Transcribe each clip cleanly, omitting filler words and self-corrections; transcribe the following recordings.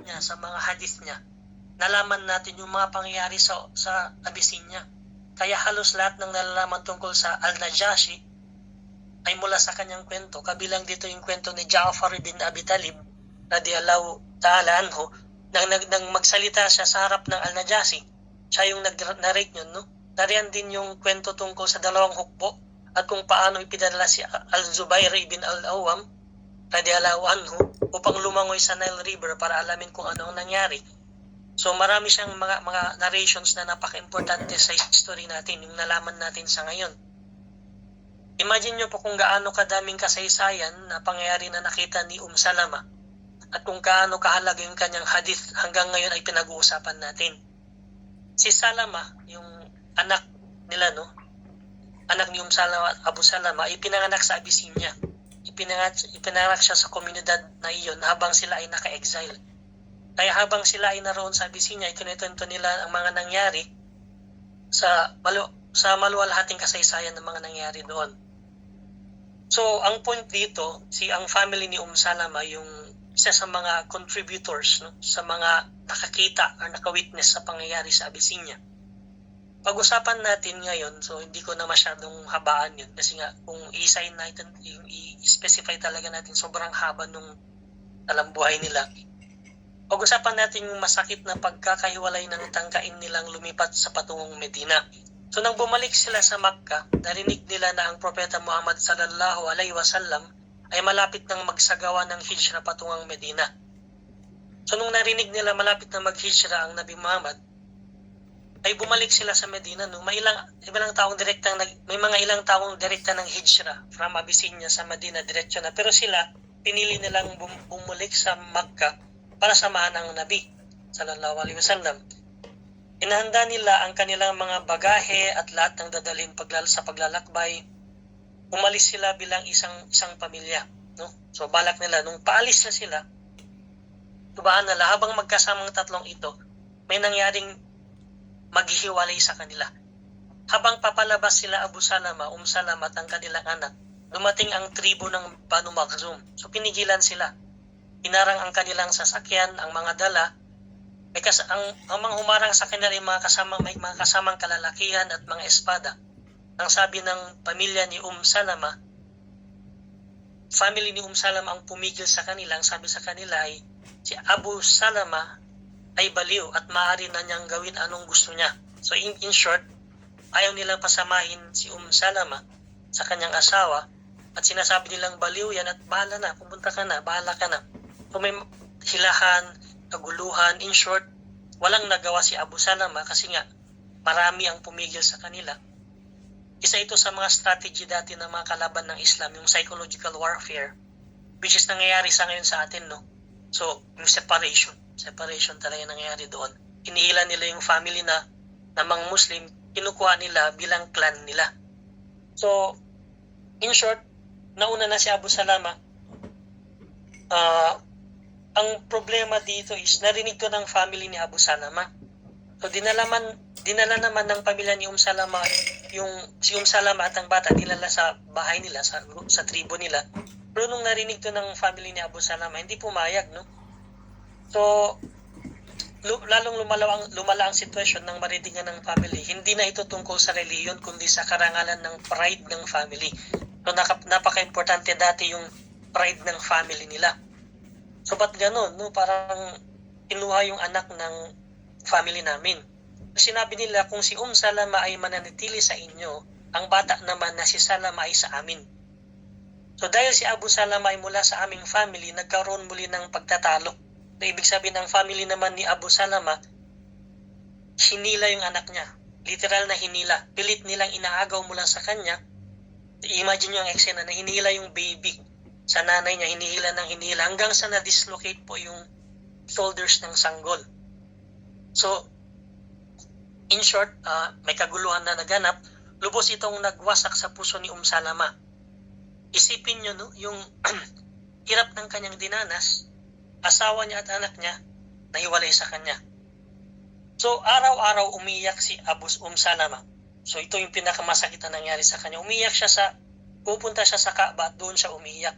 niya, sa mga hadith niya, nalaman natin yung mga pangyayari sa Abyssinia. Kaya halos lahat ng nalalaman tungkol sa Al-Najashi ay mula sa kanyang kwento. Kabilang dito yung kwento ni Ja'far bin Abi Talib, radiyallahu ta'ala anhu, nang magsalita siya sa harap ng Al-Najashi. Siya yung nag-narrate yun, no? Nariyan din yung kwento tungkol sa dalawang hukbo at kung paano ipinadala si Al-Zubair bin Al-Awwam, radiyallahu anhu, upang lumangoy sa Nile River para alamin kung ano ang nangyari. So marami siyang mga narrations na napaka-importante sa history natin, yung nalaman natin sa ngayon. Imagine nyo po kung gaano kadaming kasaysayan na pangyayari na nakita ni Salama at kung gaano kahalaga yung kanyang hadith hanggang ngayon ay pinag-uusapan natin. Si Salama, yung anak nila, no? Anak ni Salama at Abu Salama ay pinanganak sa Abyssinia. Ipinanganak siya sa komunidad na iyon habang sila ay naka-exile. Kaya habang sila ay naroon sa Abyssinia, ikinuwento nila ang mga nangyari sa maluwalhating kasaysayan ng mga nangyari doon. So, ang point dito, ang family ni Salama yung isa sa mga contributors, no, sa mga nakakita or nakawitness sa pangyayari sa Abyssinia. Pag-usapan natin ngayon, so hindi ko na masyadong habaan yun kasi nga kung i-sign natin, i-specify talaga natin sobrang haba nung talambuhay nila. Pag-usapan natin yung masakit na pagkakahiwalay ng tangkain nilang lumipat sa patungong Medina. So nang bumalik sila sa Makkah, narinig nila na ang Propeta Muhammad sallallahu alaihi wasallam ay malapit nang magsagawa ng hijra patungang Medina. So nung narinig nila malapit na mag-hijra ang Nabi Muhammad, ay bumalik sila sa Medina. No? May mga ilang taong direkta ng hijra from Abyssinia sa Medina diretso na. Pero sila, pinili nilang bumalik sa Makkah para samahan ang Nabi sallallahu alaihi wasallam. Inahanda nila ang kanilang mga bagahe at lahat ng dadalhin sa paglalakbay. Umalis sila bilang isang pamilya. No? So balak nila, nung paalis na sila, tubaan nila, habang magkasamang tatlong ito, may nangyaring maghihiwalay sa kanila. Habang papalabas sila Abu Salama, Salama at ang kanilang anak, dumating ang tribo ng Banu Makhzum. So pinigilan sila. Inarang ang kanilang sasakyan, ang mga dala. Ang mga humarang sa kanila ay may mga kasamang kalalakihan at mga espada. Ang sabi ng pamilya ni Salama, family ni Salama ang pumigil sa kanila. Ang sabi sa kanila ay si Abu Salama ay baliw at maaari na niyang gawin anong gusto niya. So in short, ayaw nilang pasamahin si Salama sa kanyang asawa at sinasabi nilang baliw yan at bahala na, pumunta ka na, bahala ka na. So may hilahan, kaguluhan, in short, walang nagawa si Abu Salama kasi nga marami ang pumigil sa kanila. Isa ito sa mga strategy dati ng mga kalaban ng Islam, yung psychological warfare, which is nangyayari sa ngayon sa atin, no? So, yung separation talaga nangyayari doon. Hinihila nila yung family na mga Muslim, kinukuha nila bilang clan nila. So, in short, nauna na si Abu Salama. Ang problema dito is narinig to ng family ni Abu Salama. So dinala naman ng pamilya ni Salama si Salama at ang bata dinala sa bahay nila, sa tribo nila. Pero nung narinig to ng family ni Abu Salama, hindi pumayag, no? So lalong lumala ang sitwasyon ng maritingan ng family. Hindi na ito tungkol sa reliyon kundi sa karangalan ng pride ng family. So napaka-importante dati yung pride ng family nila. So ba't ganun? No? Parang kinuha yung anak ng family namin. Sinabi nila kung si Salama ay mananatili sa inyo, ang bata naman na si Salama ay sa amin. So dahil si Abu Salama ay mula sa aming family, nagkaroon muli ng pagtatalo. So ibig sabihin ng family naman ni Abu Salama, hinila yung anak niya. Literal na hinila. Pilit nilang inaagaw mula sa kanya. Imagine nyo ang eksena na hinila yung baby sa nanay niya, hinihila hanggang sa na-dislocate po yung shoulders ng sanggol. So, in short, may kaguluhan na naganap, lubos itong nagwasak sa puso ni Salama. Isipin nyo, no, yung hirap ng kanyang dinanas, asawa niya at anak niya, nahiwalay sa kanya. So, araw-araw umiyak si Abu Salama. So, ito yung pinakamasakit na nangyari sa kanya. Pupunta siya sa Kaaba at doon siya umiyak.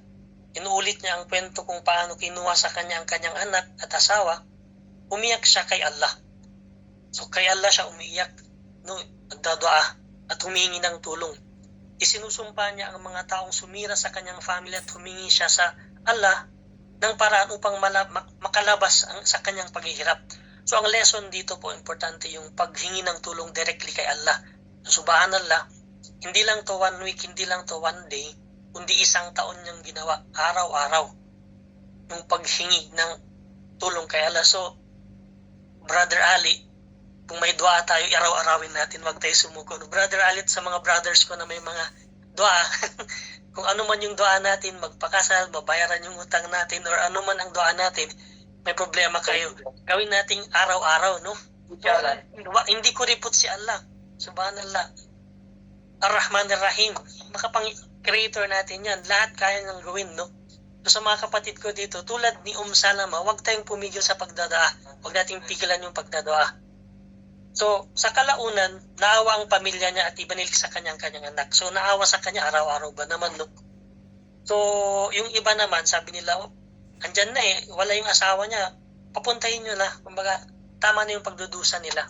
Inuulit niya ang kwento kung paano kinuha sa kanya ang kanyang anak at asawa umiyak siya kay Allah. So kay Allah siya umiiyak, no, nagdadua at humingi ng tulong. Isinusumpa niya ang mga taong sumira sa kanyang family at humingi siya sa Allah ng paraan upang makalabas sa kanyang paghihirap. So ang lesson dito po, importante yung paghingi ng tulong directly kay Allah. So, subhanallah, hindi lang to 1 week, hindi lang to 1 day, kundi isang taon niyang ginawa, araw-araw, yung paghingi ng tulong kay Allah. So, Brother Ali, kung may dua tayo, araw-arawin natin, wag tayo sumuko. Brother Ali, sa mga brothers ko na may mga dua, kung ano man yung dua natin, magpakasal, babayaran yung utang natin, or ano man ang dua natin, may problema kayo, gawin nating araw-araw, no? Hindi ko ripot si Allah. Subhanallah. Ar-Rahman Ar-Rahim. Makapang-creator natin yan. Lahat kaya nang gawin, no? So sa mga kapatid ko dito, tulad ni Salama, huwag tayong pumigil sa pagdadaa. Huwag nating pigilan yung pagdadaa. So, sa kalaunan, naawa ang pamilya niya at ibanilik sa kanyang anak. So, naawa sa kanya araw-araw ba naman, no? So, yung iba naman, sabi nila, andyan na eh, wala yung asawa niya, papuntahin nyo na. Kumbaga, tama na yung pagdudusa nila.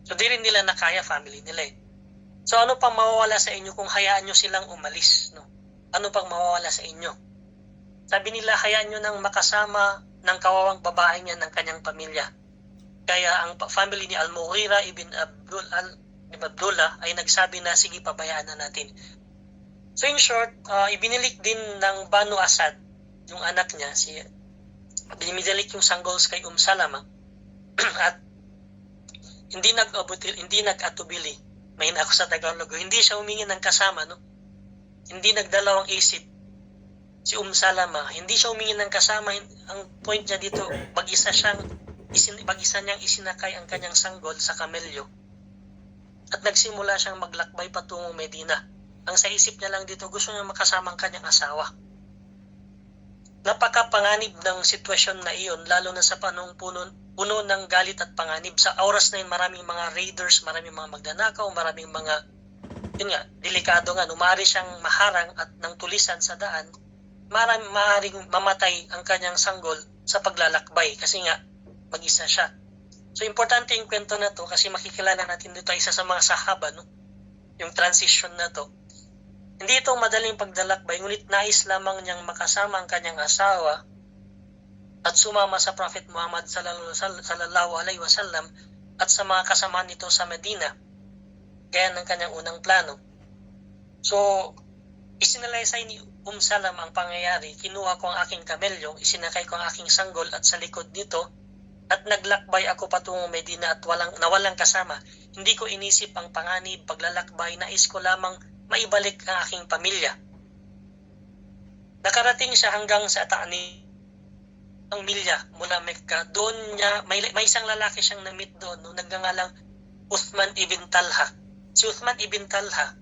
So, di rin nila nakaya, family nila eh. So, ano pang mawawala sa inyo kung hayaan nyo silang umalis, no? Ano pang mawawala sa inyo? Sabi nila, hayaan nyo nang makasama ng kawawang babae niya ng kanyang pamilya. Kaya ang family ni Al-Mughira ibn Abdullah ay nagsabi na, sige, pabayaan na natin. So, in short, ibinilik din ng Banu Asad, yung anak niya, binimilik yung sanggols kay Salama, at hindi nag-atubili. May ako sa Tagalog. Hindi siya humingi ng kasama, no? Hindi nagdalawang isip si Salama. Hindi siya humingi ng kasama. Ang point niya dito, mag-isa niyang isinakay ang kanyang sanggol sa kamelyo. At nagsimula siyang maglakbay patungong Medina. Ang sa isip niya lang dito, gusto niya makasama ang kanyang asawa. Napakapanganib ng sitwasyon na iyon, lalo na sa panahong puno ng galit at panganib. Sa oras na yun, maraming mga raiders, maraming mga magnanakaw, maraming mga, delikado nga, umari siyang maharang at nang tulisan sa daan, maaaring mamatay ang kanyang sanggol sa paglalakbay kasi nga, mag-isa siya. So, importante yung kwento na to kasi makikilala natin dito isa sa mga sahaba, no? Yung transition na to. Hindi ito madaling paglalakbay, ngunit nais lamang niyang makasama ang kanyang asawa at sumama sa Prophet Muhammad sallallahu alaihi wasallam at sa mga kasamahan nito sa Medina, gaya ng kanyang unang plano. So, isinalaysay ni Salam ang pangyayari. Kinuha ko ang aking kamelyo, isinakay ko ang aking sanggol at sa likod nito, at naglakbay ako patungong Medina at walang kasama. Hindi ko inisip ang panganib, paglalakbay, nais ko lamang maibalik ang aking pamilya. Nakarating siya hanggang sa Ta'ni ang milya mula Mecca. Doon niya, may isang lalaki siyang na-meet doon, no, nagngangalang Uthman ibn Talha. Si Uthman ibn Talha,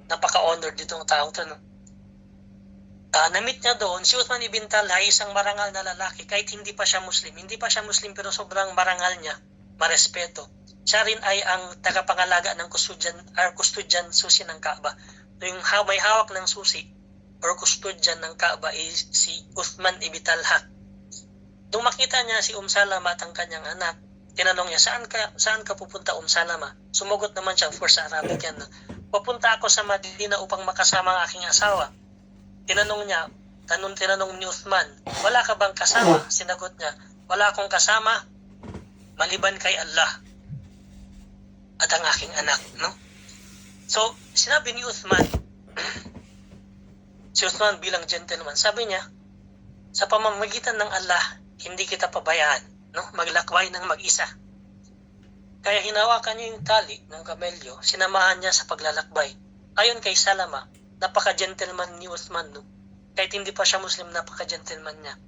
napaka-honored ditong taong to, no? Na-meet niya doon, si Uthman ibn Talha, isang marangal na lalaki, kahit hindi pa siya Muslim. Hindi pa siya Muslim pero sobrang marangal niya, marespeto. Siya rin ay ang tagapangalaga ng custodian susi ng Kaaba. Yung may hawak ng susi or custodian ng Kaaba ay si Uthman ibn Talha. Nung makita niya si Salama at ang kanyang anak, tinanong niya, saan ka pupunta, Salama? Sumagot naman siya, of course, sa Arabic yan. Papunta ako sa Madina upang makasama ang aking asawa. Tinanong ni Uthman, wala ka bang kasama? Sinagot niya, wala akong kasama, maliban kay Allah at ang aking anak, no? So, sinabi ni Uthman, si Uthman bilang gentleman, sabi niya, sa pamamagitan ng Allah, hindi kita pabayaan, no? Maglakway ng mag-isa. Kaya hinawakan niya yung tali ng kamelyo, sinamahan niya sa paglalakbay. Ayon kay Salama, napaka-gentleman ni Uthman, no? Kahit hindi pa siya Muslim, napaka-gentleman niya.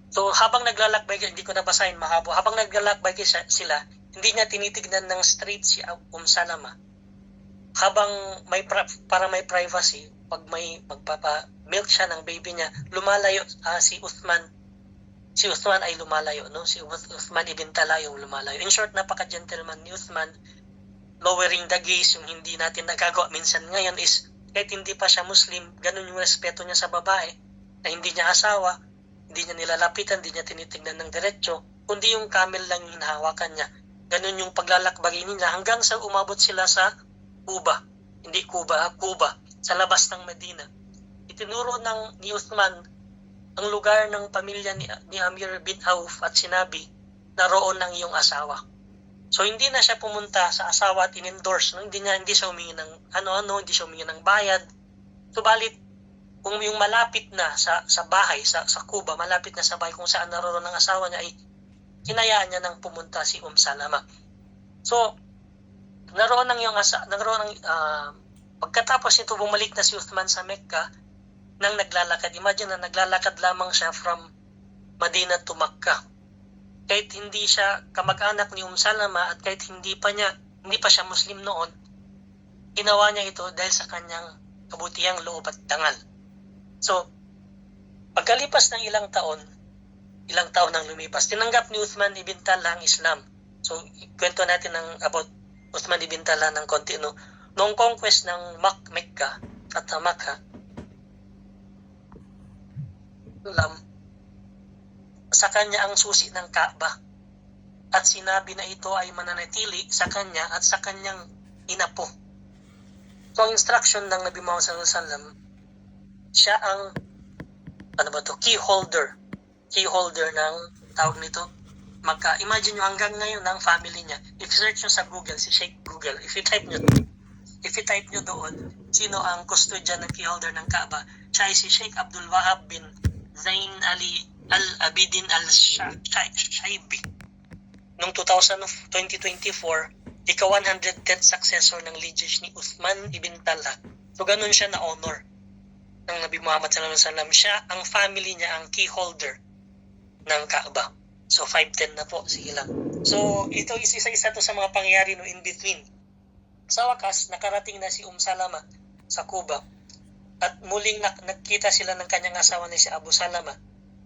So, habang naglalakbay, hindi ko nabasahin mahabo, habang naglalakbay sila, hindi niya tinitignan ng straight si Salama. Habang para may privacy, pag may magpapa-milk siya ng baby niya, lumalayo si Uthman. Si Uthman ay lumalayo, no? Si Uthman ibn Talha yung lumalayo. In short, napaka-gentleman ni Uthman. Lowering the gaze, yung hindi natin nagagawa minsan ngayon is, kahit hindi pa siya Muslim, ganun yung respeto niya sa babae, na hindi niya asawa, hindi niya nilalapitan, hindi niya tinitignan ng diretso, kundi yung camel lang yung hinahawakan niya. Ganun yung paglalakbayin nila hanggang sa umabot sila sa Kuba. Hindi Kuba, Kuba, sa labas ng Medina. Itinuro ni Uthman ang lugar ng pamilya ni Amir bin Auf at sinabi na roon ang iyong asawa. So hindi na siya pumunta sa asawa at in-endorse. No? Hindi siya humingi ng hindi siya humingi ng bayad. Subalit, kung yung malapit na sa bahay, sa Kuba, malapit na sa bahay kung saan naroon ang asawa niya, ay hinayaan niya nang pumunta si Salama. So, pagkatapos nito bumalik na si Uthman sa Mecca nang naglalakad. Imagine na naglalakad lamang siya from Medina to Makkah. Kahit hindi siya kamag-anak ni Salama at kahit hindi pa siya Muslim noon, ginawa niya ito dahil sa kanyang kabutihang loob at dangal. So, pagkalipas ng ilang taon nang lumipas, tinanggap ni Uthman ibn Talha ang Islam. So, kwento natin about Uthman ibn Talha ng konti. No? Noong conquest ng Mecca at Makkah, sa kanya ang susi ng Kaaba at sinabi na ito ay mananatili sa kanya at sa kanyang inapo. So, ang instruction ng Nabi Muhammad SAW, siya ang key holder ng tawag nito Makkah. Imagine nyo hanggang ngayon ang family niya. If search nyo sa Google, si Sheikh Google, if i-type nyo doon sino ang custodian ng key holder ng Kaaba, siya ay si Sheikh Abdul Wahab bin Zain Ali Al-Abidin Al-Shaibi. Noong 2024, ika-110th successor ng lineage ni Uthman ibn Talha. So ganun siya na honor ng Nabi Muhammad SAW. Siya, ang family niya, ang key holder ng Kaaba. So 510 na po, sige lang. So ito isa-isa to sa mga pangyayari no in between. Sa wakas, nakarating na si Salama sa Kuba at muling nagkita sila ng kanyang asawa na si Abu Salama.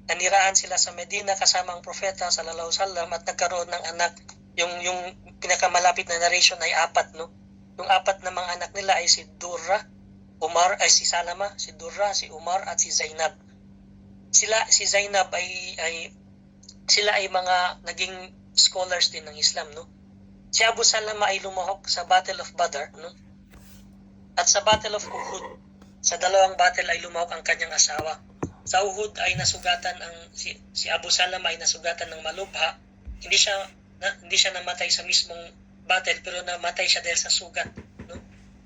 Naniraan sila sa Medina kasama ang propeta sallallahu alaihi wasallam at nagkaroon ng anak. Yung pinakamalapit na narration ay 4, no? Yung 4 na mga anak nila ay si si Salama, si Durra, si Umar at si Zainab. Si Zainab sila ay mga naging scholars din ng Islam, no? Si Abu Salama ay lumahok sa Battle of Badr, no? At sa Battle of Uhud, sa dalawang battle ay lumahok ang kanyang asawa. Sa Uhud ay nasugatan si Abu Salama ay nasugatan ng malubha. Hindi siya namatay sa mismong battle pero namatay siya dahil sa sugat, no?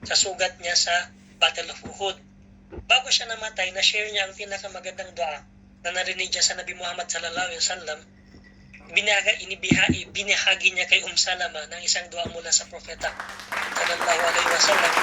Sa sugat niya sa Battle of Uhud. Bago siya namatay, na-share niya ang pinakamagandang dua na narinig niya sa Nabi Muhammad sallallahu alaihi wasallam. Binahagi niya kay Salama ng isang dua mula sa propeta sallallahu alaihi wasallam.